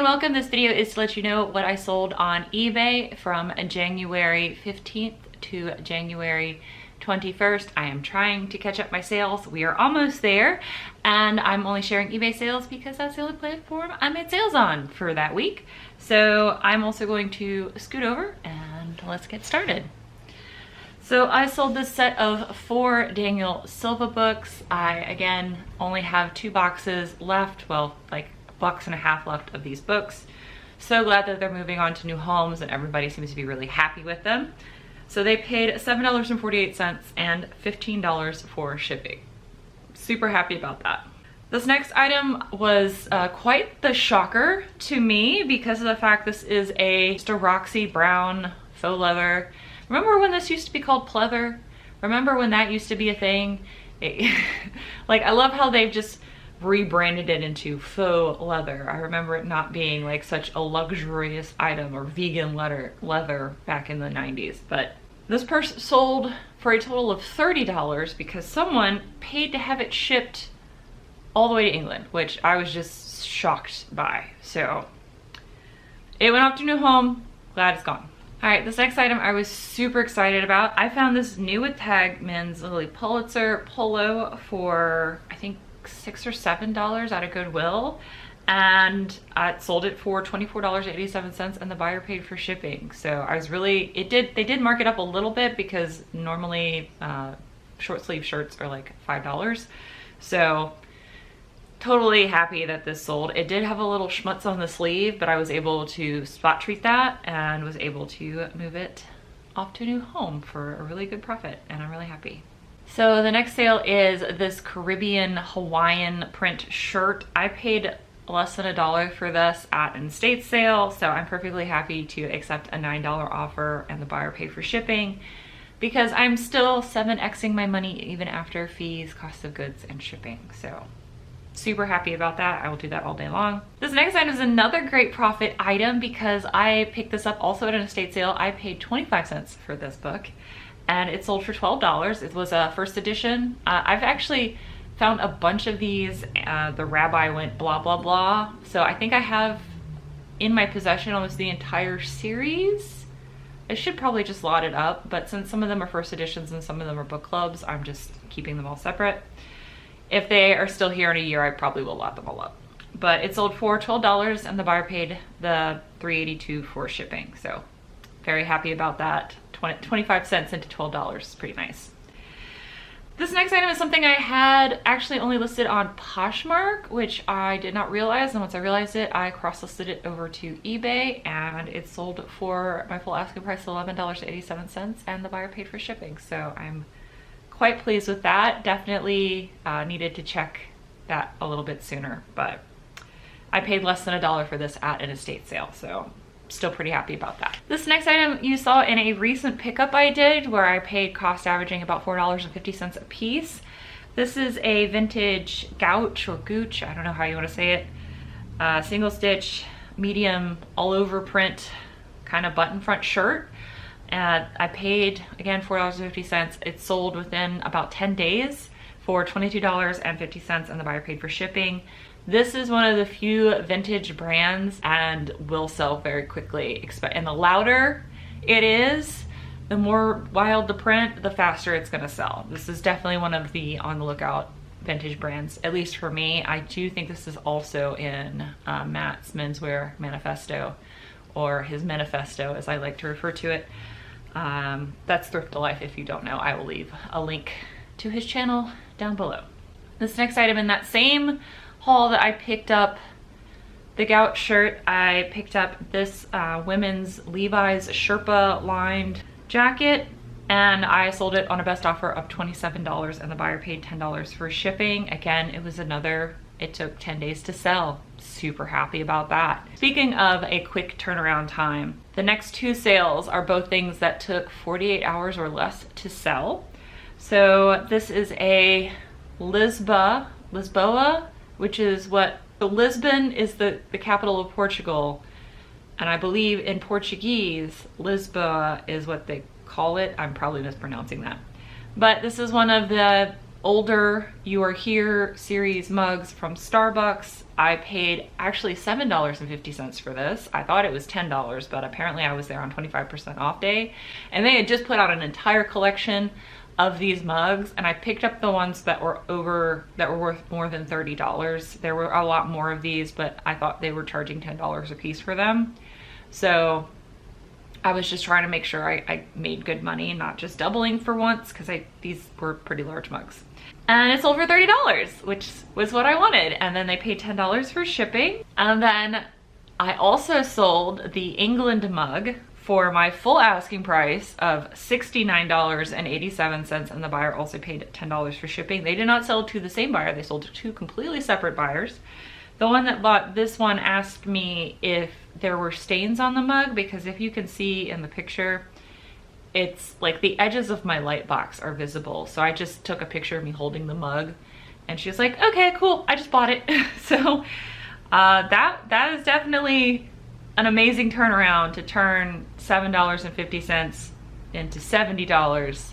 welcome. This video is to let you know what I sold on eBay from January 15th to January 21st. I am trying to catch up my sales. We are almost there, and I'm only sharing eBay sales because that's the only platform I made sales on for that week. So I'm also going to scoot over and let's get started. So I sold this set of 4 Daniel Silva books. I, again, only have 2 boxes left, well, like $1.50 left of these books. So glad that they're moving on to new homes and everybody seems to be really happy with them. So they paid $7.48 and $15 for shipping. Super happy about that. This next item was quite the shocker to me because of the fact this is just a Roxy brown faux leather. Remember when this used to be called pleather? Remember when that used to be a thing? Like, I love how they've just rebranded it into faux leather. I remember it not being like such a luxurious item or vegan leather back in the 90s. But this purse sold for a total of $30 because someone paid to have it shipped all the way to England, which I was just shocked by. So it went off to a new home. Glad it's gone. All right, this next item I was super excited about. I found this new with tag men's Pulitzer Polo for I think $6 or $7 out of Goodwill, and I sold it for $24.87 and the buyer paid for shipping. So I was really, they did mark it up a little bit because normally short sleeve shirts are like $5. So totally happy that this sold. It did have a little schmutz on the sleeve, but I was able to spot treat that and was able to move it off to a new home for a really good profit, and I'm really happy. So the next sale is this Caribbean Hawaiian print shirt. I paid less than $1 for this at an estate sale, so I'm perfectly happy to accept a $9 offer and the buyer pay for shipping because I'm still 7xing my money even after fees, cost of goods, and shipping. So super happy about that. I will do that all day long. This next item is another great profit item because I picked this up also at an estate sale. I paid 25 cents for this book and it sold for $12. It was a first edition. I've actually found a bunch of these. The rabbi went blah, blah, blah. So I think I have in my possession almost the entire series. I should probably just lot it up, but since some of them are first editions and some of them are book clubs, I'm just keeping them all separate. If they are still here in a year, I probably will lot them all up. But it sold for $12 and the buyer paid the $3.82 for shipping. So very happy about that. 25 cents into $12 is pretty nice. This next item is something I had actually only listed on Poshmark, which I did not realize. And once I realized it, I cross-listed it over to eBay and it sold for my full asking price of $11.87 and the buyer paid for shipping. So I'm quite pleased with that. Definitely needed to check that a little bit sooner, but I paid less than $1 for this at an estate sale, so still pretty happy about that. This next item you saw in a recent pickup I did where I paid cost averaging about $4.50 a piece. This is a vintage gouache or gooch, I don't know how you want to say it, single stitch, medium all over print kind of button front shirt. I paid, again, $4.50. It sold within about 10 days for $22.50 and the buyer paid for shipping. This is one of the few vintage brands and will sell very quickly. And the louder it is, the more wild the print, the faster it's gonna sell. This is definitely one of the on the lookout vintage brands, at least for me. I do think this is also in Matt's menswear manifesto, or his manifesto as I like to refer to it. That's Thrift to Life. If you don't know, I will leave a link to his channel down below. This next item in that same haul that I picked up, the gouache shirt, I picked up this women's Levi's Sherpa lined jacket and I sold it on a best offer of $27 and the buyer paid $10 for shipping. Again, it took 10 days to sell. Super happy about that. Speaking of a quick turnaround time, the next 2 sales are both things that took 48 hours or less to sell. So this is a Lisboa, which is Lisbon is the capital of Portugal. And I believe in Portuguese, Lisboa is what they call it. I'm probably mispronouncing that. But this is one of the older You Are Here series mugs from Starbucks. I paid actually $7.50 for this. I thought it was $10, but apparently I was there on 25% off day. And they had just put out an entire collection of these mugs, and I picked up the ones that were worth more than $30. There were a lot more of these, but I thought they were charging $10 a piece for them. So I was just trying to make sure I made good money, not just doubling for once, because these were pretty large mugs. And it sold for $30, which was what I wanted. And then they paid $10 for shipping. And then I also sold the England mug for my full asking price of $69.87, and the buyer also paid $10 for shipping. They did not sell to the same buyer. They sold to two completely separate buyers. The one that bought this one asked me if there were stains on the mug, because if you can see in the picture, it's like the edges of my light box are visible. So I just took a picture of me holding the mug, and she was like, okay, cool, I just bought it. So that is definitely an amazing turnaround, to turn $7.50 into $70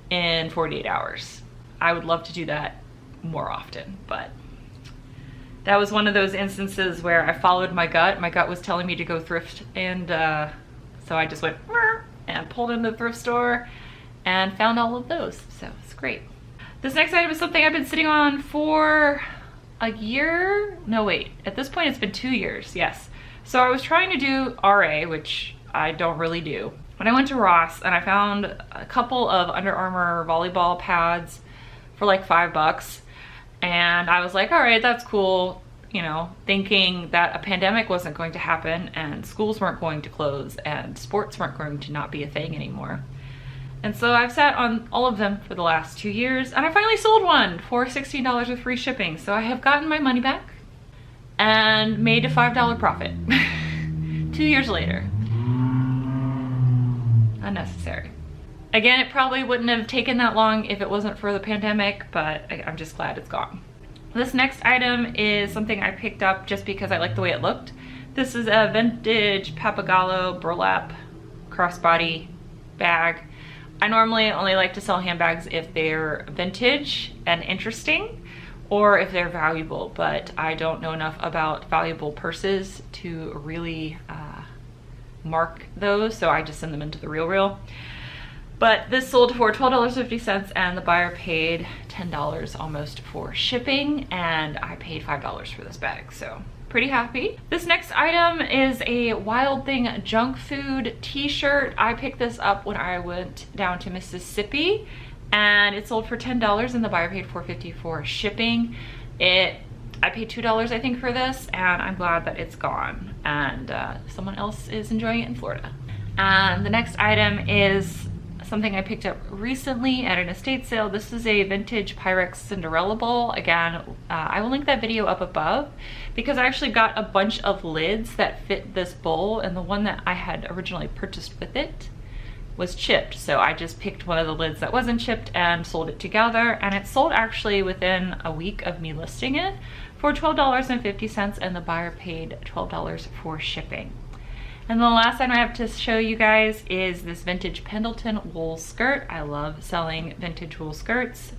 in 48 hours. I would love to do that more often, but that was one of those instances where I followed my gut. My gut was telling me to go thrift, and so I just went and pulled into the thrift store and found all of those. So it's great. This next item is something I've been sitting on for a year. No, wait, at this point it's been 2 years, yes. So I was trying to do RA, which I don't really do. When I went to Ross and I found a couple of Under Armour volleyball pads for like $5. And I was like, all right, that's cool, you know, thinking that a pandemic wasn't going to happen and schools weren't going to close and sports weren't going to not be a thing anymore. And so I've sat on all of them for the last 2 years, and I finally sold one for $16 with free shipping. So I have gotten my money back and made a $5 profit 2 years later. Unnecessary. Again, it probably wouldn't have taken that long if it wasn't for the pandemic, but I'm just glad it's gone. This next item is something I picked up just because I liked the way it looked. This is a vintage Papagallo Burlap crossbody bag. I normally only like to sell handbags if they're vintage and interesting, or if they're valuable, but I don't know enough about valuable purses to really mark those, so I just send them into the RealReal. But this sold for $12.50, and the buyer paid $10 almost for shipping, and I paid $5 for this bag, so pretty happy. This next item is a Wild Thing junk food t-shirt. I picked this up when I went down to Mississippi, and it sold for $10, and the buyer paid $4.50 for shipping. I paid $2, I think, for this, and I'm glad that it's gone, and someone else is enjoying it in Florida. And the next item is something I picked up recently at an estate sale. This is a vintage Pyrex Cinderella bowl. Again, I will link that video up above, because I actually got a bunch of lids that fit this bowl, and the one that I had originally purchased with it was chipped. So I just picked one of the lids that wasn't chipped and sold it together, and it sold actually within a week of me listing it for $12.50, and the buyer paid $12 for shipping. And the last item I have to show you guys is this vintage Pendleton wool skirt. I love selling vintage wool skirts.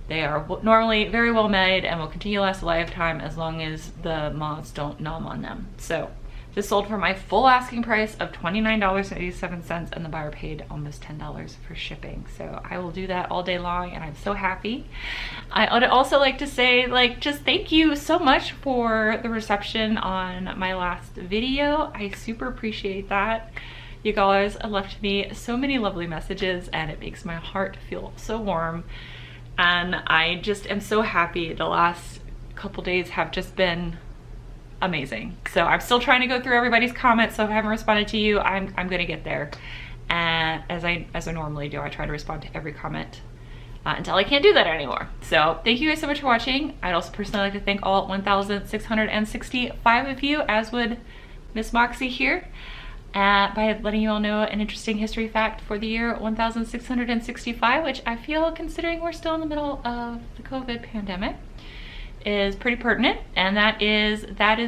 They are normally very well made and will continue to last a lifetime as long as the moths don't numb on them. So this sold for my full asking price of $29.87, and the buyer paid almost $10 for shipping. So I will do that all day long, and I'm so happy. I would also like to say, just thank you so much for the reception on my last video. I super appreciate that. You guys left me so many lovely messages, and it makes my heart feel so warm. And I just am so happy. The last couple days have just been amazing. So I'm still trying to go through everybody's comments, so if I haven't responded to you, I'm gonna get there. And as I normally do, I try to respond to every comment until I can't do that anymore. So thank you guys so much for watching. I'd also personally like to thank all 1,665 of you, as would Miss Moxie here, by letting you all know an interesting history fact for the year 1,665, which I feel, considering we're still in the middle of the COVID pandemic, is pretty pertinent. And that is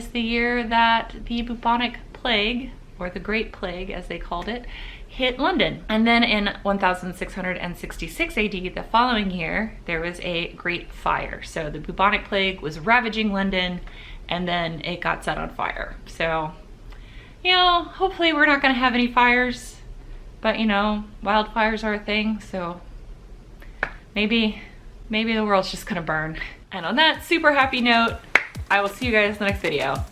the year that the bubonic plague, or the Great Plague as they called it, hit London. And then in 1666 AD, the following year, there was a great fire. So the bubonic plague was ravaging London, and then it got set on fire. So, you know, hopefully we're not gonna have any fires, but you know, wildfires are a thing, so maybe the world's just gonna burn. And on that super happy note, I will see you guys in the next video.